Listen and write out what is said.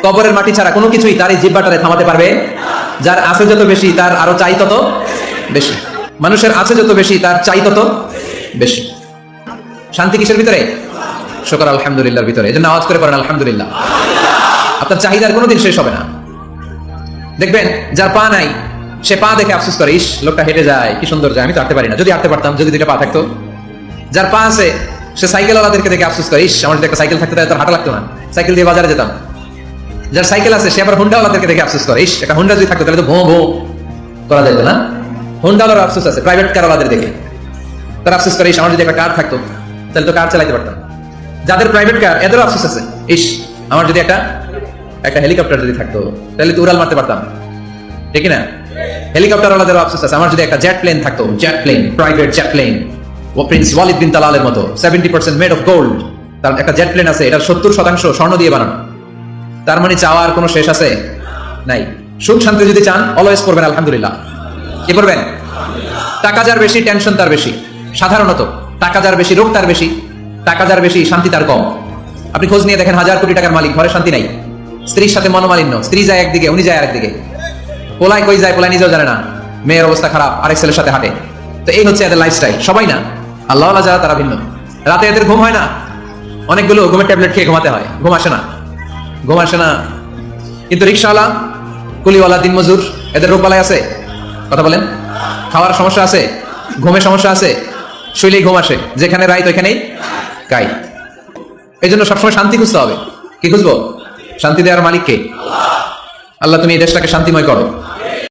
কবরের মাটি ছাড়া কোনো কিছুই তার এই জিহ্বাটারে থামাতে পারবে। যার আছে যত বেশি তার আরো চাই তত বেশি। মানুষের আছে যত বেশি তার চাই তত বেশি। শান্তি কিসের ভিতরে? শুকর আলহামদুলিল্লাহর ভিতরে। এজন্য আওয়াজ করে পড়েন আলহামদুলিল্লাহ। আপনার চাহিদার কোনোদিন শেষ হবে না। দেখবেন যার পা নাই সে পা দেখে আফসোস করে, ইস লোকটা হেঁটে যায় কি সুন্দর যায়, আমি তো হাঁটতে পারি না, যদি হাঁটতে পারতাম, যদি দুইটা পা থাকতো। যার পা আছে সে সাইকেলওয়ালাদেরকে দেখে আফসোস করে, ইস আমার যদি একটা সাইকেল থাকতো তাহলে তো হাঁটা লাগতো না, সাইকেল দিয়ে বাজারে যেতাম। যার সাইকেল আছে সে আবার হুন্ডাওয়ালাদেরকে দেখে আফসোস করে, ইস একটা হুন্ডা যদি থাকতো তাহলে তো ভো ভো করা যেত না। হুন্ডাওয়ালার আফসোস আছে, প্রাইভেট কারওয়ালাদের দেখে তারা আফসোস করে, ইস আমার যদি একটা কার থাকতো তাহলে তো কার চালাইতে পারতাম। যাদের প্রাইভেট কার এদেরও আফসোস আছে, ইস আমার যদি একটা হেলিকপ্টার যদি থাকতো তাহলে তো উড়াল মারতে পারতাম, ঠিক না? হেলিকপ্টারওয়ালাদেরও আফসোস আছে, আমার যদি একটা জেট প্লেন থাকতো, jet plane, private jet plane, ও প্রিন্স ওয়ালিদ বিন তালালের মতো 70% মেড অফ গোল্ড, তার একটা জেট প্লেন আছে, এটার 70% স্বর্ণ দিয়ে বানানো। তার মানে চাওয়ার কোনো শেষ আছে নাই। সুখ শান্তি যদি চান অলওয়েজ করবেন আলহামদুলিল্লাহ। কি করবেন? টাকা যার বেশি টেনশন তার বেশি। সাধারণত টাকা যার বেশি রোগ তার বেশি, টাকা যার বেশি শান্তি তার কম। আপনি খোঁজ নিয়ে দেখেন, 1000 কোটি টাকার মালিক, ঘরে শান্তি নাই, স্ত্রীর সাথে মনোমালিন্য, স্ত্রী যায় একদিকে উনি যায় আরেকদিকে, পোলায় কই যায় পোলায় নিজেও জানে না, মেয়ের অবস্থা খারাপ, আরেক ছেলের সাথে হাঁটে। তো এই হচ্ছে এদের লাইফস্টাইল। সবাই না, আল্লাহওয়ালা যারা তারা ভিন্ন। রাতে এদের ঘুম হয় না, অনেকগুলো ঘুমের ট্যাবলেট খেয়ে ঘুমাতে হয়, ঘুম আসে না। কিন্তু রিক্সাওয়ালা, কুলিওয়ালা, দিনমজুর, এদের রোগবালাই আছে? কথা বলেন। খাওয়ার সমস্যা আছে, ঘুমের সমস্যা আছে, শুইলেই ঘুম আসে, যেখানে রাইত ওইখানেই কাই। এই জন্য সবসময় শান্তি খুঁজতে হবে। কি খুঁজবো? শান্তি দেওয়ার মালিক কে? আল্লাহ তুমি এই দেশটাকে শান্তিময় করো।